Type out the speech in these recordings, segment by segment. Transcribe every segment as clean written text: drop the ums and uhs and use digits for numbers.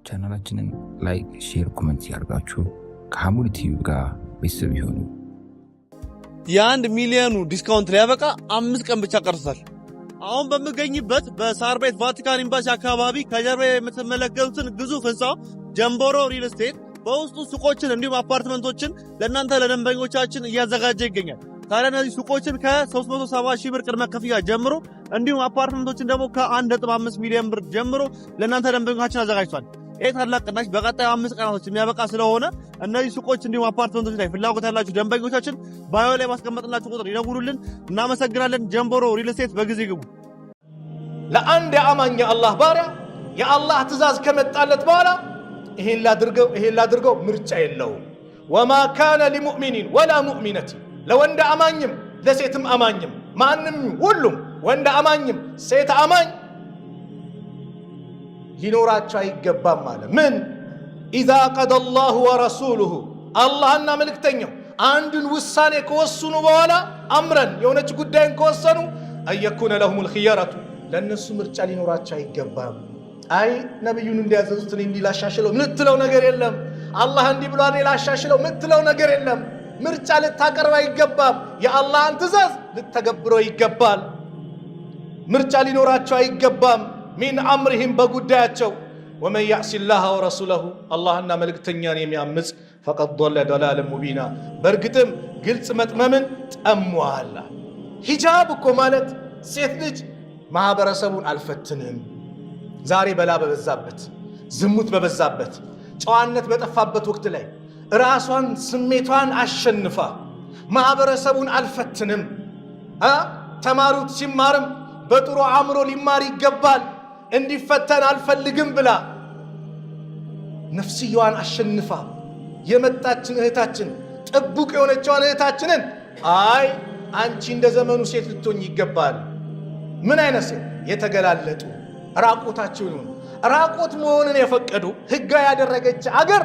ቻናላችንን ላይክ፣ ሼር፣ ኮሜንት ያርጋችሁ ከሐሙድ ቲቪ ጋር ቤተሰብ ይሁኑ። የ1 ሚሊዮኑ ዲስካውንት ሊያበቃ 5 ቀን ብቻ ቀርቷል። አሁን በመገኝበት በሳር ቤት ቫቲካን ኤምባሲ አካባቢ ከጀርባ የምትመለከቱትን ግዙፍ ህንጻ ጀምቦሮ ሪል ስቴት በውስጡ ሱቆችን እንዲሁም አፓርትመንቶችን ለእናንተ ለደንበኞቻችን እያዘጋጀ ይገኛል። ታዲያ እነዚህ ሱቆችን ከ370,000 ብር ቅድመ ክፍያ ጀምሮ እንዲሁም አፓርትመንቶችን ደግሞ ከ1.5 ሚሊዮን ብር ጀምሮ ለእናንተ ደንበኞቻችን አዘጋጅቷል። ይህ ታላቅ ቅናሽ በቀጣዩ 5 ቀናቶች የሚያበቃ ስለሆነ እነዚህ ሱቆች እንዲሁም አፓርትመንቶች ላይ ፍላጎት ያላችሁ ደንበኞቻችን ባዮ ላይ ማስቀመጥላችሁ ቁጥር ይደውሉልን። እናመሰግናለን። ጀምቦሮ ሪል ስቴት በጊዜ ግቡ። ለአንድ የአማኝ አላህ ባሪያ የአላህ ትእዛዝ ከመጣለት በኋላ ይሄን ላድርገው ምርጫ የለውም። ወማ ካነ ሊሙእሚኒን ወላ ሙእሚነቲን ለወንድ አማኝም ለሴትም አማኝም ማንም ሁሉም ወንድ አማኝም ሴት አማኝ ሊኖራቸው አይገባም ማለት ምን ኢዛ ቀደ አላሁ ወረሱሉሁ አላህና መልእክተኛው አንድን ውሳኔ ከወሰኑ በኋላ አምረን የሆነች ጉዳይን ከወሰኑ አየኩነ ለሁሙል ኺያረቱ ለነሱ ምርጫ ሊኖራቸው አይገባም። አይ ነብዩን እንዲያዘዙት እንዲ ላሻሽለው ምትለው ነገር የለም። አላህ እንዲ ብሏል ላሻሽለው ምትለው ነገር የለም። ምርጫ ልታቀርብ አይገባም። የአላህን ትእዛዝ ልተገብረው ይገባል። ምርጫ ሊኖራቸው አይገባም። ሚን አምሪሂም በጉዳያቸው ወመን ያዕሲላህ ወረሱለሁ አላህና መልእክተኛን የሚያምፅ ፈቀድ ضل ضلالا ሙቢና በእርግጥም ግልጽ መጥመምን ጠሟል። ሂጃብ እኮ ማለት ሴት ልጅ ማህበረሰቡን አልፈትንም ዛሬ በላ በበዛበት ዝሙት በበዛበት ጨዋነት በጠፋበት ወቅት ላይ ራሷን ስሜቷን አሸንፋ ማህበረሰቡን አልፈትንም ተማሩት ሲማርም በጥሩ አእምሮ ሊማር ይገባል እንዲፈተን አልፈልግም ብላ ነፍስያዋን አሸንፋ የመጣችን እህታችን ጥቡቅ የሆነችዋን እህታችንን አይ አንቺ እንደ ዘመኑ ሴት ልትሆኝ ይገባል። ምን አይነት ሴት? የተገላለጡ ራቆታቸውን ሆኑ ራቆት መሆንን የፈቀዱ ህጋ ያደረገች አገር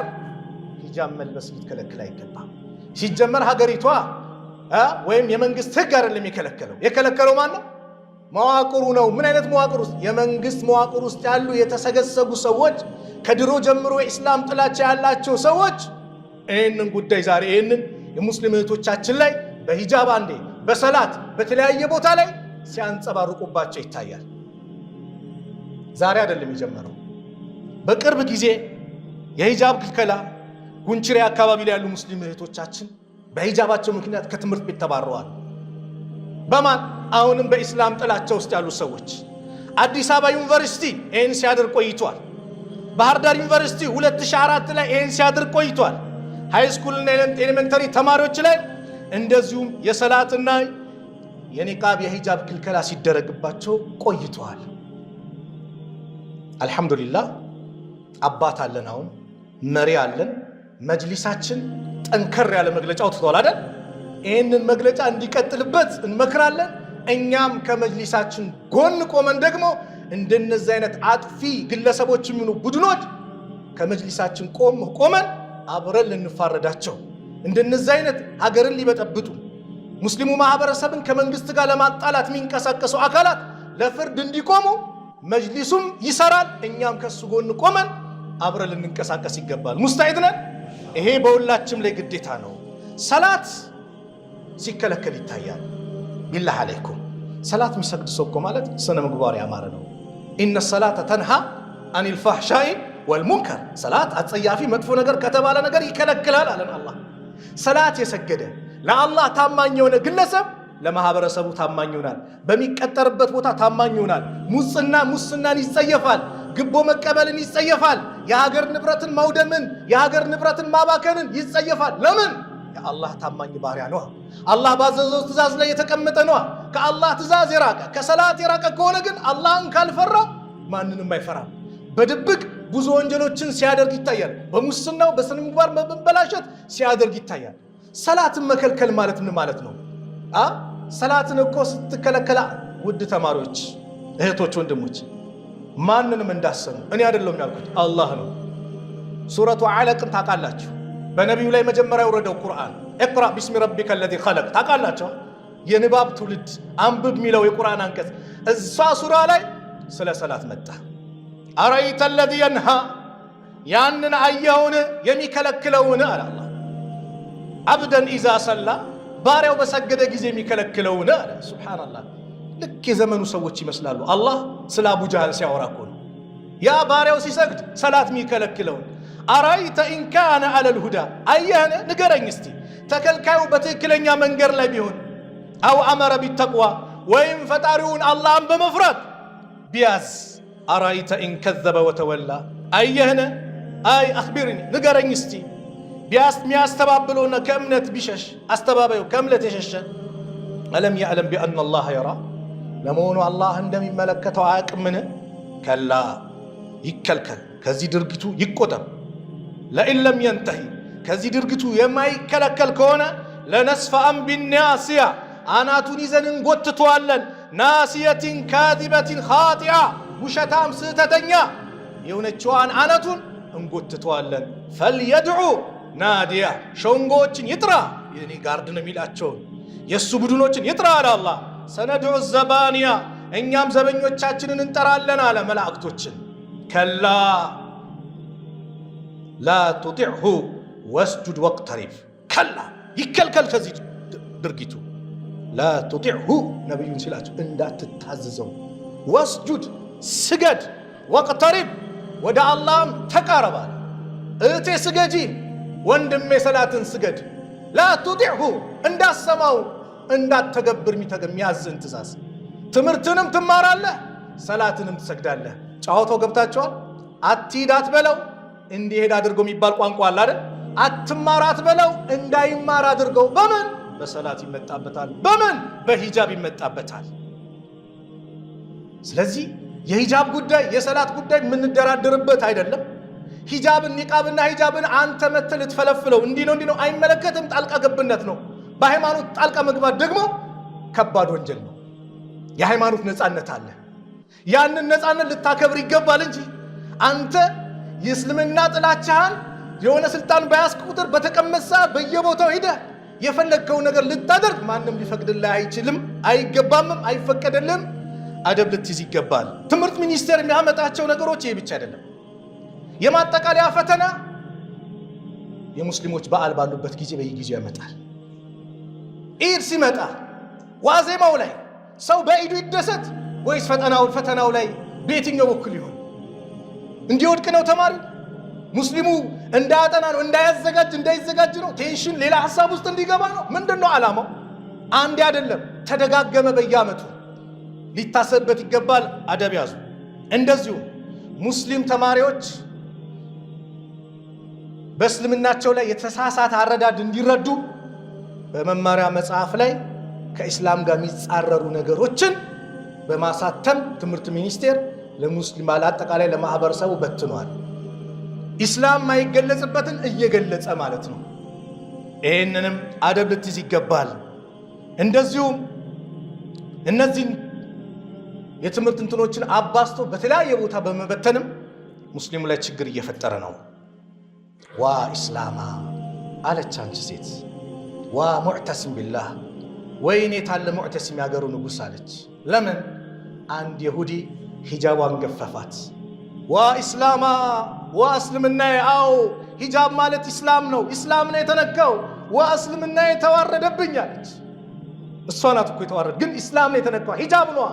ሂጃብ መልበስ ልትከለክል አይገባም። ሲጀመር ሀገሪቷ ወይም የመንግስት ህግ አይደለም የከለከለው ማን ነው? መዋቅሩ ነው። ምን አይነት መዋቅር ውስጥ? የመንግስት መዋቅር ውስጥ ያሉ የተሰገሰጉ ሰዎች ከድሮ ጀምሮ የእስላም ጥላቻ ያላቸው ሰዎች ይህንን ጉዳይ ዛሬ ይህንን የሙስሊም እህቶቻችን ላይ በሂጃብ አንዴ በሰላት በተለያየ ቦታ ላይ ሲያንጸባርቁባቸው ይታያል። ዛሬ አይደለም የጀመረው። በቅርብ ጊዜ የሂጃብ ክልከላ ጉንችሬ አካባቢ ላይ ያሉ ሙስሊም እህቶቻችን በሂጃባቸው ምክንያት ከትምህርት ቤት ተባረዋል። በማን? አሁንም በእስላም ጥላቻ ውስጥ ያሉ ሰዎች። አዲስ አበባ ዩኒቨርሲቲ ይህን ሲያደርግ ቆይቷል። ባህር ዳር ዩኒቨርሲቲ 2004 ላይ ይህን ሲያደርግ ቆይቷል። ሃይ ስኩልና ኤሌመንተሪ ተማሪዎች ላይ እንደዚሁም የሰላትና የኒቃብ የሂጃብ ክልከላ ሲደረግባቸው ቆይቷል። አልহামዱሊላህ አባት አለን፣ አሁን መሪ አለን። መጅሊሳችን ጠንከር ያለ መግለጫ አውጥቷል አይደል? ይህንን መግለጫ እንዲቀጥልበት እንመክራለን። እኛም ከመጅሊሳችን ጎን ቆመን ደግሞ እንደነዚህ አይነት አጥፊ ግለሰቦች የሚሆኑ ቡድኖች ከመጅሊሳችን ቆመን አብረን ልንፋረዳቸው እንደነዚህ አይነት ሀገርን ሊበጠብጡ ሙስሊሙ ማህበረሰብን ከመንግስት ጋር ለማጣላት የሚንቀሳቀሱ አካላት ለፍርድ እንዲቆሙ መጅሊሱም ይሰራል። እኛም ከሱ ጎን ቆመን አብረን ልንንቀሳቀስ ይገባል። ሙስታዒድ ነን። ይሄ በሁላችንም ላይ ግዴታ ነው። ሰላት ሲከለከል ይታያል። ቢላህ አለይኩም ሰላት የሚሰግድ ሰው እኮ ማለት ስነ ምግባር ያማረ ነው። ኢነ ሰላተ ተንሃ አኒል ፋሕሻኢ ወልሙንከር ሰላት አጸያፊ መጥፎ ነገር ከተባለ ነገር ይከለክላል አለን አላህ። ሰላት የሰገደ ለአላህ ታማኝ የሆነ ግለሰብ ለማህበረሰቡ ታማኝ ይሆናል። በሚቀጠርበት ቦታ ታማኝ ይሆናል። ሙስናን ይጸየፋል። ግቦ መቀበልን ይጸየፋል። የሀገር ንብረትን ማውደምን የሀገር ንብረትን ማባከንን ይጸየፋል። ለምን? የአላህ ታማኝ ባሪያ ነው። አላህ ባዘዘው ትእዛዝ ላይ የተቀመጠ ነው። ከአላህ ትእዛዝ የራቀ ከሰላት የራቀ ከሆነ ግን አላህን ካልፈራ ማንንም አይፈራም። በድብቅ ብዙ ወንጀሎችን ሲያደርግ ይታያል። በሙስናው በስነ ምግባር መበላሸት ሲያደርግ ይታያል። ሰላትን መከልከል ማለት ምን ማለት ነው? ሰላትን እኮ ስትከለከላ ውድ ተማሪዎች፣ እህቶች፣ ወንድሞች ማንንም እንዳሰሙ እኔ አይደለም ያልኩት አላህ ነው። ሱረቱ አለቅን ታውቃላችሁ? በነቢዩ ላይ መጀመሪያ የወረደው ቁርአን እቅራ ቢስሚ ረቢከ ለዚ ኸለቅ ታውቃላችሁ? የንባብ ትውልድ አንብብ የሚለው የቁርአን አንቀጽ እዛ ሱራ ላይ ስለ ሰላት መጣ። አረይተ ለዚ የንሃ ያንን አየውን የሚከለክለውን አለ አላህ። አብደን ኢዛ ሰላ ባሪያው በሰገደ ጊዜ የሚከለክለውን አለ። ሱብሃንአላህ ልክ የዘመኑ ሰዎች ይመስላሉ። አላህ ስለ አቡ ጃህል ሲያወራ እኮ ነው ያ ባሪያው ሲሰግድ ሰላት የሚከለክለውን። አራይተ ኢን ካነ ዐለል ሁዳ አየህን ንገረኝ እስቲ ተከልካዩ በትክክለኛ መንገድ ላይ ቢሆን አው አመረ ቢተቅዋ ወይም ፈጣሪውን አላህን በመፍራት ቢያዝ። አራይተ ኢን ከዘበ ወተወላ አየህን አይ አኽቢርኒ ንገረኝ እስቲ ሚያስተባብለውና ከእምነት ቢሸሽ አስተባባዩ ከእምነት የሸሸ አለም ያዕለም ቢአነ አላህ የራ ለመሆኑ አላህ እንደሚመለከተው አያውቅምን? ከላ ይከልከል፣ ከዚህ ድርጊቱ ይቆጠብ። ለኢን ለም የንተሂ ከዚህ ድርጊቱ የማይከለከል ከሆነ ለነስፈአን ቢናሲያ አናቱን ይዘን እንጎትተዋለን። ናሲየቲን ካዚበቲን ኻጢአ ውሸታም ስህተተኛ የሆነችዋን አናቱን እንጎትተዋለን። ፈልየድዑ ናዲያ ሸንጎዎችን ይጥራ፣ የኔ ጋርድ ነው የሚላቸውን የእሱ ቡድኖችን ይጥራ አለ አላህ። ሰነድዑ ዘባንያ እኛም ዘበኞቻችንን እንጠራለን አለ መላእክቶችን። ከላ ላ ቱጢዕሁ ወስጁድ ወቅተሪብ ከላ ይከልከል ከዚህ ድርጊቱ። ላ ቱጢዕሁ ነቢዩን ሲላቸው እንዳትታዘዘው፣ ወስጁድ ስገድ፣ ወቅተሪብ ወደ አላህም ተቃረባል። እህቴ ስገጂ፣ ወንድሜ ሰላትን ስገድ። ላ ቱጢዕሁ እንዳሰማው እንዳትተገብር የሚያዝን ትእዛዝ። ትምህርትንም ትማራለህ፣ ሰላትንም ትሰግዳለህ። ጫዋታው ገብታቸዋል። አትሂድ አትበለው እንዲሄድ አድርገው የሚባል ቋንቋ አለ አይደል? አትማር አትበለው እንዳይማር አድርገው። በምን በሰላት ይመጣበታል፣ በምን በሂጃብ ይመጣበታል። ስለዚህ የሂጃብ ጉዳይ የሰላት ጉዳይ የምንደራደርበት አይደለም። ሂጃብን ኒቃብና ሂጃብን አንተ መተህ ልትፈለፍለው እንዲህ ነው አይመለከትም። ጣልቃ ገብነት ነው። በሃይማኖት ጣልቃ መግባት ደግሞ ከባድ ወንጀል ነው። የሃይማኖት ነፃነት አለ። ያንን ነፃነት ልታከብር ይገባል እንጂ አንተ የእስልምና ጥላቻህን የሆነ ስልጣን በያዝክ ቁጥር በተቀመሰ በየቦታው ሄደህ የፈለግከው ነገር ልታደርግ ማንም ሊፈቅድልህ አይችልም፣ አይገባምም፣ አይፈቀድልህም። አደብ ልትይዝ ይገባል። ትምህርት ሚኒስቴር የሚያመጣቸው ነገሮች ይሄ ብቻ አይደለም። የማጠቃለያ ፈተና የሙስሊሞች በዓል ባሉበት ጊዜ በየጊዜው ያመጣል። ኢድ ሲመጣ ዋዜማው ላይ ሰው በኢዱ ይደሰት ወይስ ፈተናው ላይ በየትኛው በኩል ይሆን? እንዲወድቅ ነው ተማሪ ሙስሊሙ እንዳያጠና ነው እንዳይዘጋጅ ነው? ቴንሽን ሌላ ሐሳብ ውስጥ እንዲገባ ነው? ምንድነው ዓላማው? አንድ አይደለም፣ ተደጋገመ በየዓመቱ ሊታሰብበት ይገባል። አደብ ያዙ። እንደዚሁ ሙስሊም ተማሪዎች በእስልምናቸው ላይ የተሳሳተ አረዳድ እንዲረዱ በመማሪያ መጽሐፍ ላይ ከኢስላም ጋር የሚጻረሩ ነገሮችን በማሳተም ትምህርት ሚኒስቴር ለሙስሊም አጠቃላይ ለማህበረሰቡ በትኗል። ኢስላም ማይገለጽበትን እየገለጸ ማለት ነው። ይህንንም አደብ ልትይዝ ይገባል። እንደዚሁም እነዚህን የትምህርት እንትኖችን አባስቶ በተለያየ ቦታ በመበተንም ሙስሊሙ ላይ ችግር እየፈጠረ ነው። ዋ ኢስላማ አለች አንቺ ሴት። ዋ ሙዕተሲም ቢላህ ወይኔ ታለ ሙዕተሲም ያገሩ ንጉሥ አለች። ለምን? አንድ የሁዲ ሂጃቧን ገፈፋት። ዋ ኢስላማ ዋ እስልምና፣ አዎ ሂጃብ ማለት ኢስላም ነው፣ ኢስላም ነው የተነካው፣ ዋ እስልምና የተዋረደብኝ አለች። እሷ ናት እኮ የተዋረደ፣ ግን ኢስላም ነው የተነካው፣ ሂጃብ ነው።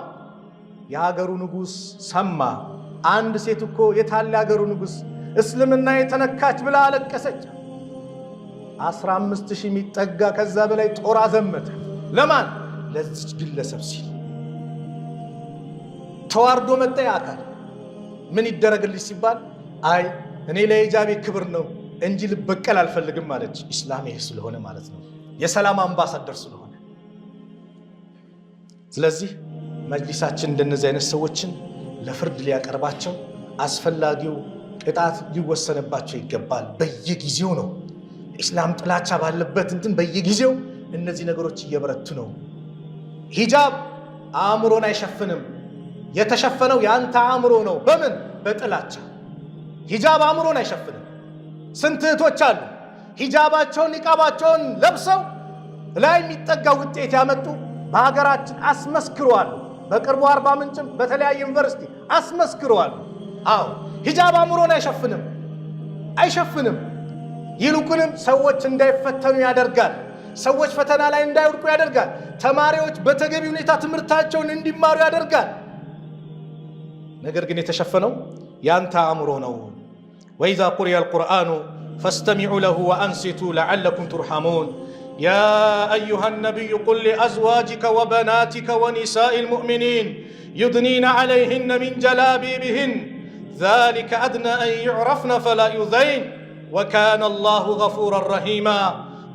የሀገሩ ንጉሥ ሰማ። አንድ ሴት እኮ የታለ ያገሩ ንጉሥ እስልምና የተነካች ብላ አለቀሰች። 15,000 የሚጠጋ ከዛ በላይ ጦር አዘመተ። ለማን? ለዚች ግለሰብ ሲል። ተዋርዶ መጣ አካል። ምን ይደረግልሽ ሲባል አይ እኔ ለሂጃቤ ክብር ነው እንጂ ልበቀል አልፈልግም ማለች። ኢስላም ይሄ ስለሆነ ማለት ነው፣ የሰላም አምባሳደር ስለሆነ። ስለዚህ መጅሊሳችን እንደነዚህ አይነት ሰዎችን ለፍርድ ሊያቀርባቸው፣ አስፈላጊው ቅጣት ሊወሰንባቸው ይገባል። በየጊዜው ነው ኢስላም ጥላቻ ባለበት እንትን በየጊዜው እነዚህ ነገሮች እየበረቱ ነው። ሂጃብ አእምሮን አይሸፍንም። የተሸፈነው ያንተ አእምሮ ነው። በምን? በጥላቻ። ሂጃብ አእምሮን አይሸፍንም። ስንት እህቶች አሉ ሂጃባቸውን ኒቃባቸውን ለብሰው ላይ የሚጠጋ ውጤት ያመጡ በሀገራችን አስመስክረዋል። በቅርቡ 40 ምንጭም በተለያየ ዩኒቨርሲቲ አስመስክረዋል። አዎ ሂጃብ አእምሮን አይሸፍንም። አይሸፍንም። ይልቁንም ሰዎች እንዳይፈተኑ ያደርጋል። ሰዎች ፈተና ላይ እንዳይወድቁ ያደርጋል። ተማሪዎች በተገቢ ሁኔታ ትምህርታቸውን እንዲማሩ ያደርጋል። ነገር ግን የተሸፈነው ያንተ አእምሮ ነው። ወኢዛ ቁሪአ አልቁርአኑ ፈስተሚዑ ለሁ ወአንሲቱ ለዓለኩም ቱርሐሙን ያ አዩሃ ነቢዩ ቁል ሊአዝዋጅከ ወበናቲከ ወኒሳኢ ልሙእሚኒን ዩድኒነ ዐለይህነ ሚን ጀላቢቢህን ذلك أدنى أن يعرفن فلا يؤذين وكان الله غفورا رحيما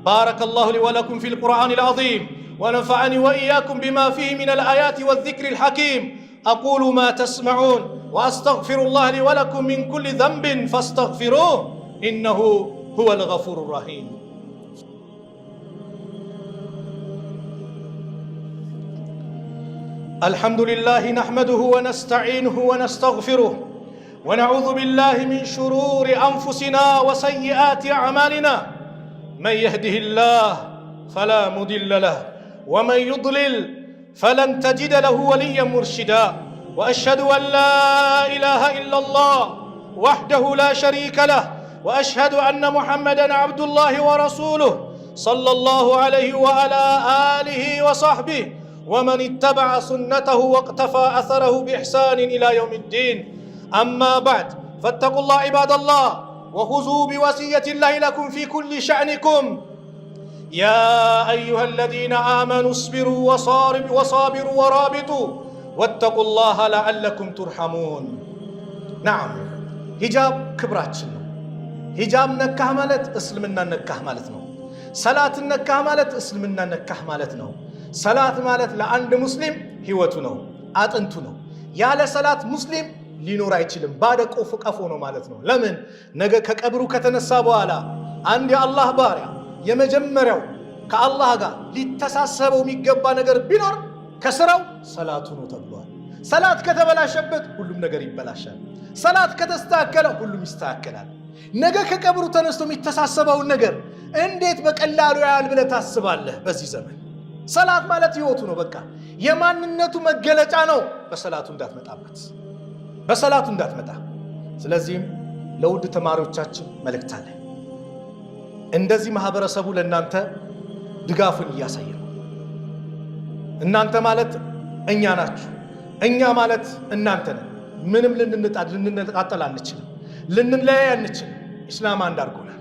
بارك الله لي ولكم في القرآن العظيم ونفعني وإياكم بما فيه من الآيات والذكر الحكيم أقول ما تسمعون وأستغفر الله لي ولكم من كل ذنب فاستغفروه إنه هو الغفور الرحيم الحمد لله نحمده ونستعينه ونستغفره ونعوذ بالله من شرور أنفسنا وسيئات أعمالنا من يهده الله فلا مضل له ومن يضلل فلن تجد له وليا مرشدا وأشهد أن لا إله إلا الله وحده لا شريك له وأشهد أن محمدا عبد الله ورسوله صلى الله عليه وعلى آله وصحبه ومن اتبع سنته واقتفى أثره بإحسان إلى يوم الدين أما بعد فاتقوا الله عباد الله وخذوا بوصية الله لكم في كل شأنكم يا أيها الذين آمنوا اصبروا وصابروا ورابطوا واتقوا الله لعلكم ترحمون نعم هجاب كبراتنا هجاب نكاه مالت اسلمنا نكاه مالتنا صلاة نكاه مالت اسلمنا نكاه مالتنا صلاة مالت لعند مسلم هوتنا آتنتنا يا لصلاة مسلم ሊኖር አይችልም። ባደ ቆፍ ነው ማለት ነው። ለምን ነገ ከቀብሩ ከተነሳ በኋላ አንድ የአላህ ባሪያ የመጀመሪያው ከአላህ ጋር ሊተሳሰበው የሚገባ ነገር ቢኖር ከስራው ሰላቱ ነው ተብሏል። ሰላት ከተበላሸበት ሁሉም ነገር ይበላሻል። ሰላት ከተስተካከለ ሁሉም ይስተካከላል። ነገ ከቀብሩ ተነስቶ የሚተሳሰበውን ነገር እንዴት በቀላሉ ያያል ብለህ ታስባለህ? በዚህ ዘመን ሰላት ማለት ህይወቱ ነው። በቃ የማንነቱ መገለጫ ነው። በሰላቱ እንዳትመጣበት በሰላቱ እንዳትመጣ። ስለዚህም ለውድ ተማሪዎቻችን መልእክት አለ። እንደዚህ ማህበረሰቡ ለእናንተ ድጋፉን እያሳየ ነው። እናንተ ማለት እኛ ናችሁ፣ እኛ ማለት እናንተ ነን። ምንም ልንነጣጠል አንችልም፣ ልንለያይ አንችልም። ኢስላም አንድ አድርጎናል።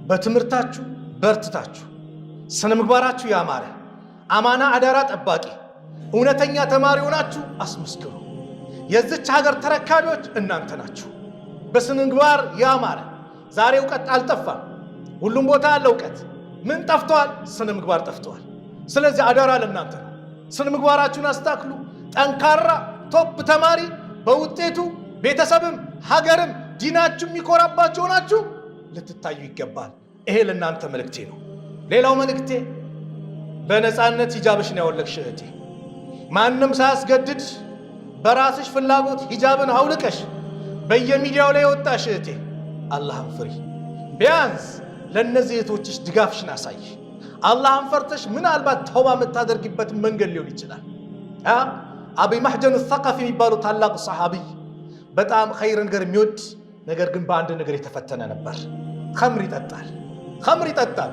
በትምህርታችሁ በርትታችሁ ስነ ምግባራችሁ ያማረ አማና አዳራ ጠባቂ እውነተኛ ተማሪ ሆናችሁ አስመስክሩ። የዚች ሀገር ተረካቢዎች እናንተ ናችሁ። በስነ ምግባር ያማረ ዛሬ እውቀት አልጠፋም። ሁሉም ቦታ ያለ እውቀት ምን ጠፍቷል? ስነ ምግባር ጠፍቷል። ስለዚህ አዳራ ለእናንተ ነው። ስነ ምግባራችሁን አስተካክሉ። ጠንካራ ቶፕ ተማሪ በውጤቱ ቤተሰብም ሀገርም ዲናችሁ የሚኮራባችሁ ሆናችሁ ልትታዩ ይገባል። ይሄ ለእናንተ መልእክቴ ነው። ሌላው መልእክቴ በነፃነት ሂጃብሽን ያወለቅሽ እህቴ፣ ማንም ሳያስገድድ በራስሽ ፍላጎት ሂጃብን አውልቀሽ በየሚዲያው ላይ ወጣሽ እህቴ፣ አላህን ፍሪ። ቢያንስ ለነዚህ እህቶችሽ ድጋፍሽን አሳይ። አላህን ፈርተሽ ምናልባት ተውባ የምታደርጊበት መንገድ ሊሆን ይችላል። አቢ ማህጀን ሰቀፊ የሚባሉ ታላቁ ሰሃቢይ በጣም ኸይር ነገር የሚወድ ነገር ግን በአንድ ነገር የተፈተነ ነበር። ኸምር ይጠጣል።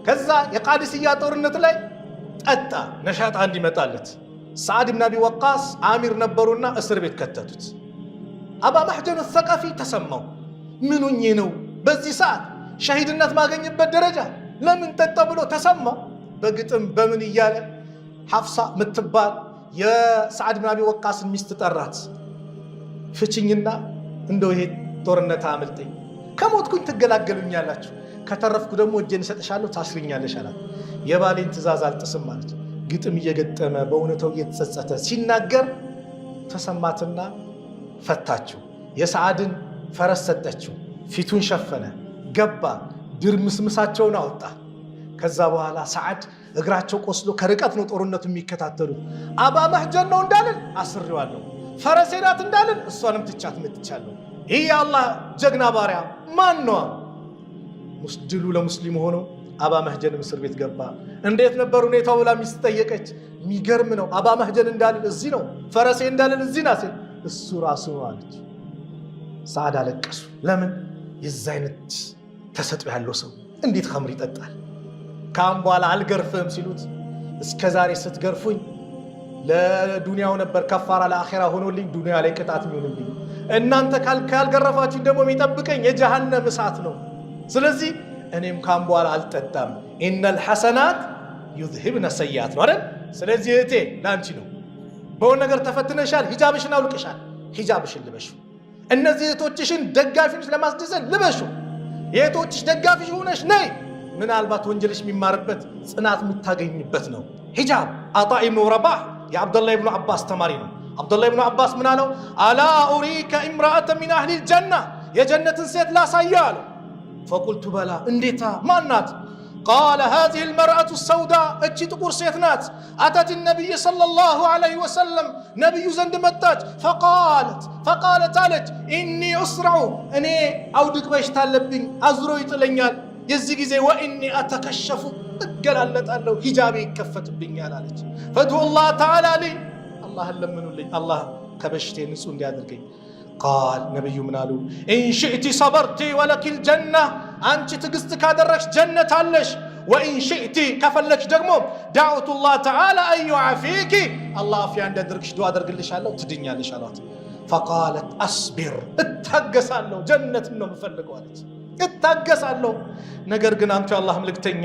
ከዛ የቃዲስያ ጦርነት ላይ ጠጣ፣ ነሻጣ እንዲመጣለት ሰዓድ ብን አቢ ወቃስ አሚር ነበሩና እስር ቤት ከተቱት። አባ ማህጀን ሰቀፊ ተሰማው። ምኑኝ ነው በዚህ ሰዓት ሸሂድነት ማገኝበት ደረጃ ለምን ጠጣ ብሎ ተሰማው። በግጥም በምን እያለ ሐፍሳ ምትባል የሰዓድ ብን አቢ ወቃስን ሚስት ጠራት። ፍችኝና እንደው ይሄ ጦርነት አመልጠኝ፣ ከሞትኩኝ ትገላገሉኛላችሁ፣ ከተረፍኩ ደግሞ እጄን እሰጥሻለሁ፣ ታስሪኛለሽ አላት። የባሌን ትእዛዝ አልጥስም ማለት ግጥም እየገጠመ በእውነታው እየተጸጸተ ሲናገር ተሰማትና ፈታችው። የሰዓድን ፈረስ ሰጠችው፣ ፊቱን ሸፈነ፣ ገባ፣ ድርምስምሳቸውን አወጣ። ከዛ በኋላ ሰዓድ እግራቸው ቆስሎ ከርቀት ነው ጦርነቱ የሚከታተሉት። አባ ማህጀን ነው እንዳልን አስሬዋለሁ፣ ፈረሴ ናት እንዳልን እሷንም ትቻት መጥቻለሁ። ይህ የአላህ ጀግና ባሪያ ማን ነው? ድሉ ለሙስሊም ሆነው አባ ማህጀንም እስር ቤት ገባ። እንዴት ነበር ሁኔታው ብላ ሚስት ጠየቀች። የሚገርም ነው። አባ ማህጀን እንዳልን እዚህ ነው፣ ፈረሴ እንዳልን እዚህ ናት፣ እሱ ራሱ ነው አለች። ሰዓድ አለቀሱ። ለምን? የዛ አይነት ተሰጥኦ ያለው ሰው እንዴት ኸምር ይጠጣል? ካም በኋላ አልገርፍም ሲሉት እስከ ዛሬ ስትገርፉኝ ለዱንያው ነበር ከፋራ ለአኺራ ሆኖልኝ ዱንያ ላይ ቅጣት የሚሆንልኝ፣ እናንተ ካልገረፋችሁኝ ደግሞ የሚጠብቀኝ የጀሃነም እሳት ነው። ስለዚህ እኔም ካም በኋላ አልጠጣም። ኢነል ሐሰናት ዩዝሂብነ ሰይአት ነው አይደል? ስለዚህ እህቴ ላንቺ ነው። በሆነ ነገር ተፈትነሻል፣ ሂጃብሽን አውልቅሻል፣ ሂጃብሽን ልበሹ። እነዚህ እህቶችሽን ደጋፊዎች ለማስደሰት ልበሹ። የእህቶችሽ ደጋፊ ሆነሽ ነይ። ምናልባት ወንጀልሽ የሚማርበት ጽናት የምታገኝበት ነው ሂጃብ። አጣ ኢብኑ ረባህ የአብዱላህ ኢብኑ አባስ ተማሪ ነው። አብዱላህ ኢብኑ አባስ ምን አለው? አላ ኡሪከ ኢምራአተ ሚን አህሊል ጀና፣ የጀነትን ሴት ላሳየህ አለው። ፈቁልቱ በላ፣ እንዴታ ማናት? ቃለ ሃዚሂ ልመርአቱ ሰውዳ፣ እቺ ጥቁር ሴት ናት። አተት ነቢይ ሰለላሁ ዐለይሂ ወሰለም፣ ነቢዩ ዘንድ መጣች። ፈቃለት አለች፣ ኢኒ ኡስረዑ፣ እኔ አውድቅ በሽታ አለብኝ፣ አዝሮ ይጥለኛል። የዚህ ጊዜ ወኢኒ አተከሸፉ፣ እገላለጣለሁ፣ ሂጃቤ ይከፈትብኛል አለች። ፈድዑ ላህ ተዓላ ሊ፣ አላህን ለምኑልኝ፣ አላህ ከበሽቴ ንጹህ እንዲያደርገኝ። ቃል ነቢዩ ምን አሉ? ኢንሽእቲ ሰበርቲ ወለኪል ጀና፣ አንቺ ትዕግስት ካደረግሽ ጀነት አለሽ። ወኢንሽእቲ ከፈለግሽ ደግሞ ዳዕውቱ ላህ ተዓላ አን ዩዓፊኪ፣ አላህ አፍያ እንዲያደርግሽ ዱዓ አደርግልሻለሁ፣ ትድኛለሽ አሏት። ፈቃለት አስቢር፣ እታገሳለሁ፣ ጀነትን ነው የምፈልገው አለች። እታገሳለሁ፣ ነገር ግን አንቱ የአላህ መልእክተኛ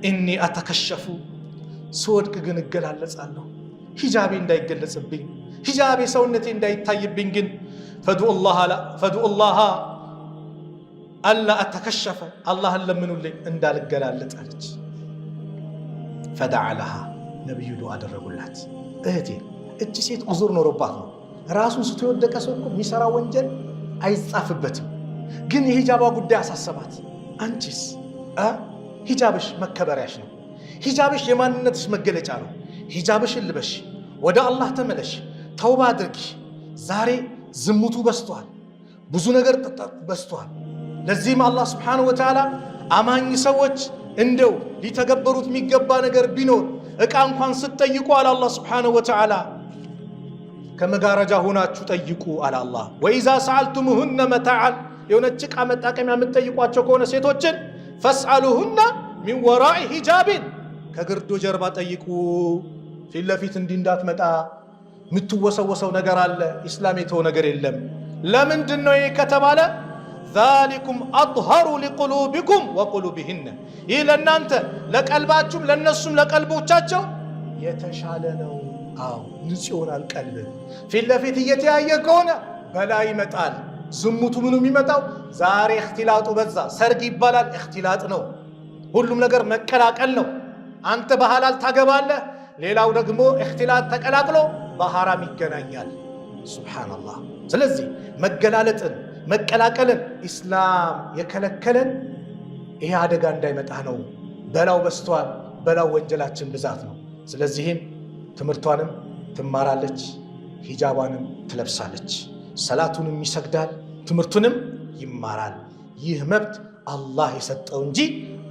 ኢኒ አተከሸፉ፣ ስወድቅ ግን እገላለጻለሁ፣ ሂጃቤ እንዳይገለጽብኝ፣ ሂጃቤ ሰውነቴ እንዳይታይብኝ ግን ፈድዑ ላህ አላ አተከሸፈ፣ አላህን ለምኑልኝ እንዳልገላለጥ አለች። ፈደዓ ለሃ፣ ነቢዩ ዱዓ አደረጉላት። እህቴ እቺ ሴት ዑዙር ኖሮባት ነው። ራሱን ስቶ የወደቀ ሰው እኮ የሚሰራ ወንጀል አይጻፍበትም፣ ግን የሂጃቧ ጉዳይ አሳሰባት። አንቺስ ሂጃብሽ መከበሪያሽ ነው። ሂጃብሽ የማንነትሽ መገለጫ ነው። ሂጃብሽን ልበሽ፣ ወደ አላህ ተመለሽ፣ ተውባ አድርጊ። ዛሬ ዝሙቱ በስቷል፣ ብዙ ነገር በስቷል። ለዚህም አላህ ስብሓነሁ ወተዓላ አማኝ ሰዎች እንደው ሊተገበሩት የሚገባ ነገር ቢኖር ዕቃ እንኳን ስትጠይቁ አለ አላህ ስብሓነሁ ወተዓላ ከመጋረጃ ሆናችሁ ጠይቁ አለ አላህ። ወኢዛ ሰአልቱሙሁነ መታዓን፣ የሆነች ዕቃ መጣቀሚያ የምትጠይቋቸው ከሆነ ሴቶችን ፈስአሉሁነ ሚን ወራኢ ሂጃቢን፣ ከግርዶ ጀርባ ጠይቁ፣ ፊት ለፊት እንዲህ እንዳትመጣ። የምትወሰወሰው ነገር አለ፣ ኢስላም የተወ ነገር የለም። ለምንድን ነው ይህ ከተባለ ዛሊኩም አጥሀሩ ሊቁሉቢኩም ወቁሉቢሂነ፣ ይህ ለእናንተ ለቀልባችሁም ለእነሱም ለቀልቦቻቸው የተሻለ ነው። አዎ ንጹህ ይሆናል ቀልብ። ፊት ለፊት እየተያየ ከሆነ በላይ ይመጣል። ዝሙቱ ምኑ የሚመጣው ዛሬ እክትላጡ በዛ። ሰርግ ይባላል እክትላጥ ነው። ሁሉም ነገር መቀላቀል ነው። አንተ በሐላል ታገባለህ፣ ሌላው ደግሞ እክትላጥ ተቀላቅሎ በሐራም ይገናኛል። ሱብሃንአላህ። ስለዚህ መገላለጥን መቀላቀልን ኢስላም የከለከለን ይሄ አደጋ እንዳይመጣ ነው። በላው በስቷል፣ በላው ወንጀላችን ብዛት ነው። ስለዚህም ትምህርቷንም ትማራለች፣ ሂጃቧንም ትለብሳለች፣ ሰላቱንም ይሰግዳል፣ ትምህርቱንም ይማራል። ይህ መብት አላህ የሰጠው እንጂ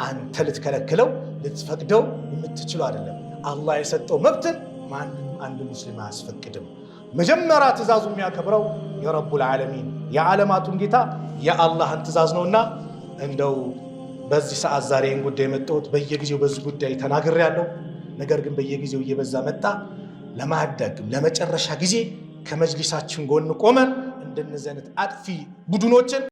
አንተ ልትከለክለው ልትፈቅደው የምትችለው አይደለም። አላህ የሰጠው መብትን ማንም አንድ ሙስሊም አያስፈቅድም። መጀመሪያ ትእዛዙ የሚያከብረው የረቡል ዓለሚን የዓለማቱን ጌታ የአላህን ትእዛዝ ነውና እንደው በዚህ ሰዓት ዛሬ ይህን ጉዳይ የመጣሁት በየጊዜው በዚህ ጉዳይ ተናግሬያለሁ። ነገር ግን በየጊዜው እየበዛ መጣ። ለማዳግም ለመጨረሻ ጊዜ ከመጅሊሳችን ጎን ቆመን እንደነዚህ አይነት አጥፊ ቡድኖችን